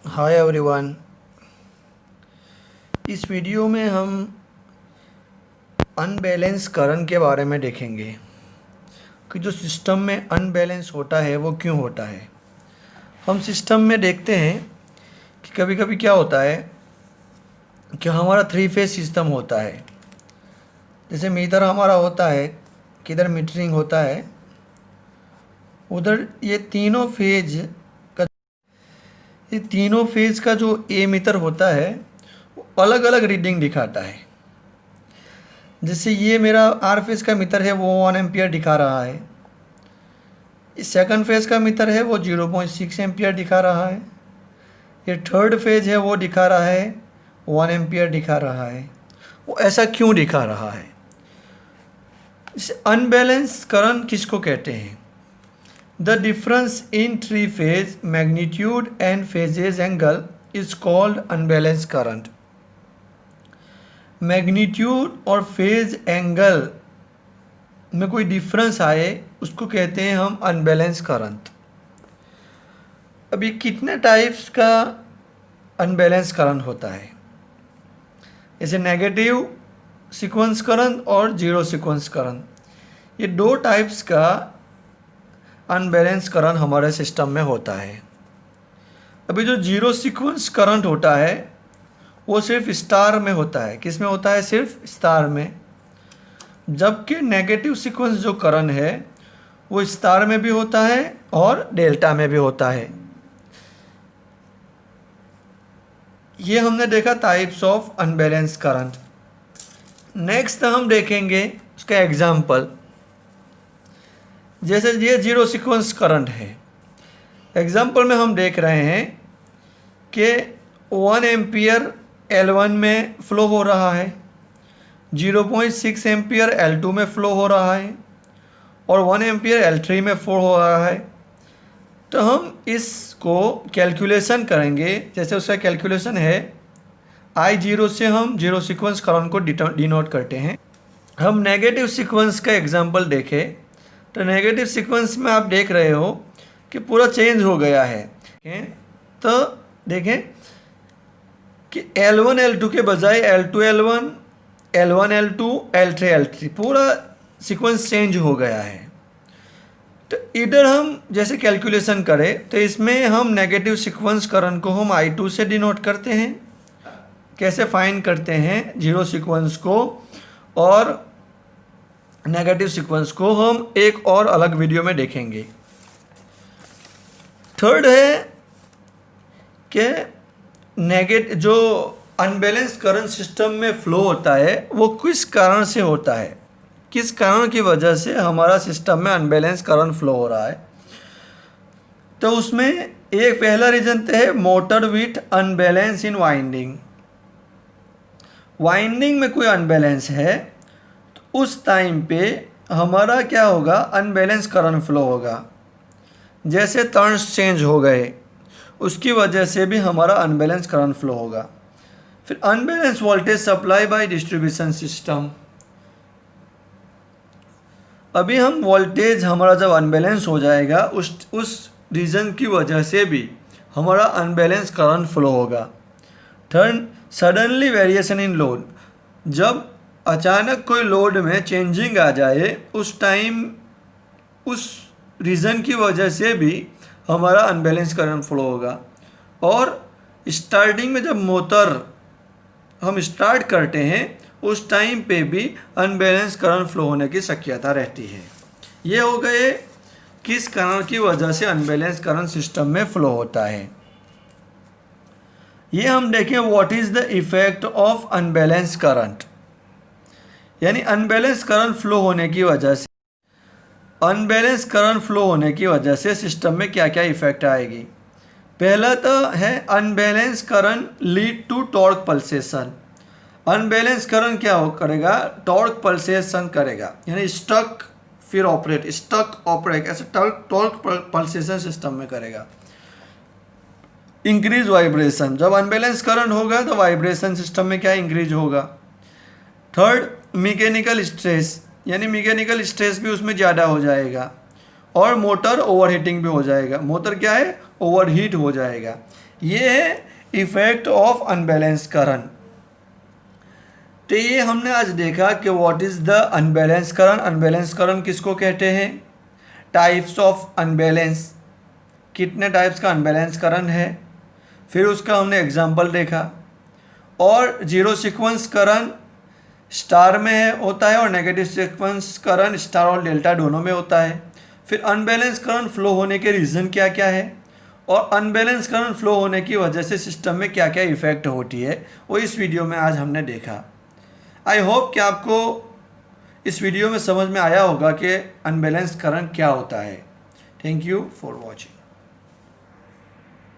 Hi everyone. इस video में हम अनबैलेंस करंट के बारे में देखेंगे कि जो सिस्टम में अनबैलेंस होता है वो क्यों होता है। हम सिस्टम में देखते हैं कि कभी कभी क्या होता है कि हमारा थ्री फेज सिस्टम होता है। जैसे मीटर हमारा होता है, किधर मीटरिंग होता है, उधर ये तीनों फेज का जो ए मीटर होता है वो अलग अलग रीडिंग दिखाता है। जैसे ये मेरा आर फेज का मीटर है वो 1 एम्पियर दिखा रहा है, इस सेकंड फेज का मीटर है वो 0.6 एम्पियर दिखा रहा है, ये थर्ड फेज है वो दिखा रहा है 1 एम्पियर दिखा रहा है। वो ऐसा क्यों दिखा रहा है? इसे अनबैलेंस करंट किसको कहते हैं? The difference in three phase magnitude and phases angle is called unbalance current. Magnitude और फेज एंगल में कोई डिफरेंस आए उसको कहते हैं हम अनबैलेंस करंट। अभी कितने टाइप्स का अनबैलेंस करंट होता है? जैसे नेगेटिव सीक्वेंस करंट और जीरो सीक्वेंस करंट, ये दो टाइप्स का अनबैलेंस करंट हमारे सिस्टम में होता है। अभी जो जीरो सीक्वेंस करंट होता है वो सिर्फ स्टार में होता है। किस में होता है? सिर्फ स्टार में। जबकि नेगेटिव सीक्वेंस जो करंट है वो स्टार में भी होता है और डेल्टा में भी होता है। ये हमने देखा types of unbalance current. Next हम देखेंगे उसका एग्जाम्पल। जैसे ये जीरो सीक्वेंस करंट है, एग्जाम्पल में हम देख रहे हैं कि 1 एम्पियर L1 में फ़्लो हो रहा है, 0.6 एम्पियर L2 में फ़्लो हो रहा है और 1 एम्पियर L3 में फ़्लो हो रहा है। तो हम इसको कैलकुलेशन करेंगे। जैसे उसका कैलकुलेशन है I0 से हम जीरो सीक्वेंस करंट को डिनोट करते हैं। हम नेगेटिव सीक्वेंस का एग्जांपल देखें तो नेगेटिव सीक्वेंस में आप देख रहे हो कि पूरा चेंज हो गया है। तो देखें कि L1 L2 के बजाय L2 L1, L1 L2, L3 L3 पूरा सीक्वेंस चेंज हो गया है। तो इधर हम जैसे कैलकुलेशन करें तो इसमें हम नेगेटिव सीक्वेंस करंट को हम I2 से डिनोट करते हैं। कैसे फाइंड करते हैं जीरो सीक्वेंस को और नेगेटिव सीक्वेंस को हम एक और अलग वीडियो में देखेंगे। थर्ड है कि जो अनबैलेंस करंट सिस्टम में फ्लो होता है वो किस कारण से होता है, किस कारण की वजह से हमारा सिस्टम में अनबैलेंस करंट फ्लो हो रहा है। तो उसमें एक पहला रीजन तो है motor with unbalance in winding. Winding में कोई अनबैलेंस है तो उस टाइम पे हमारा क्या होगा? अनबैलेंस करंट फ्लो होगा। जैसे टर्न्स चेंज हो गए उसकी वजह से भी हमारा अनबैलेंस करंट फ्लो होगा। फिर unbalance voltage supply bye distribution system. अभी हम वोल्टेज हमारा जब अनबैलेंस हो जाएगा उस रीज़न की वजह से भी हमारा अनबैलेंस करंट फ्लो होगा। Third, suddenly variation in load. जब अचानक कोई लोड में चेंजिंग आ जाए उस टाइम उस रीज़न की वजह से भी हमारा अनबैलेंस करंट फ्लो होगा। और स्टार्टिंग में जब मोटर हम स्टार्ट करते हैं उस टाइम पे भी अनबैलेंस करंट फ्लो होने की शक्यता रहती है। ये हो गए किस कारण की वजह से अनबैलेंस करंट सिस्टम में फ्लो होता है। ये हम देखें what is the effect of unbalance current. यानी अनबैलेंस करंट फ्लो होने की वजह से सिस्टम में क्या क्या इफेक्ट आएगी। पहला तो है unbalance current lead to torque pulsation. Unbalance current क्या करेगा? टॉर्क पल्सेशन करेगा, यानी स्टक ऑपरेट ऐसे टॉर्क पल्सेशन सिस्टम में करेगा। इंक्रीज वाइब्रेशन, जब अनबैलेंस करंट होगा तो वाइब्रेशन सिस्टम में क्या इंक्रीज होगा। थर्ड, मैकेनिकल स्ट्रेस, यानी मैकेनिकल स्ट्रेस भी उसमें ज़्यादा हो जाएगा और मोटर ओवरहीटिंग भी हो जाएगा। मोटर क्या है? ओवरहीट हो जाएगा। ये है इफेक्ट ऑफ अनबैलेंस करंट। तो ये हमने आज देखा कि what is the unbalance current. Unbalance current किसको कहते हैं? टाइप्स ऑफ अनबैलेंस, कितने टाइप्स का अनबैलेंस करंट है, फिर उसका हमने एग्जांपल देखा। और जीरो सीक्वेंस करंट स्टार में होता है और नेगेटिव सीक्वेंस करंट स्टार और डेल्टा दोनों में होता है। फिर अनबैलेंस करंट फ्लो होने के रीज़न क्या क्या है और अनबैलेंस करंट फ्लो होने की वजह से सिस्टम में क्या क्या इफ़ेक्ट होती है, वो इस वीडियो में आज हमने देखा। आई होप कि आपको इस वीडियो में समझ में आया होगा कि अनबैलेंस करंट क्या होता है। Thank you for watching.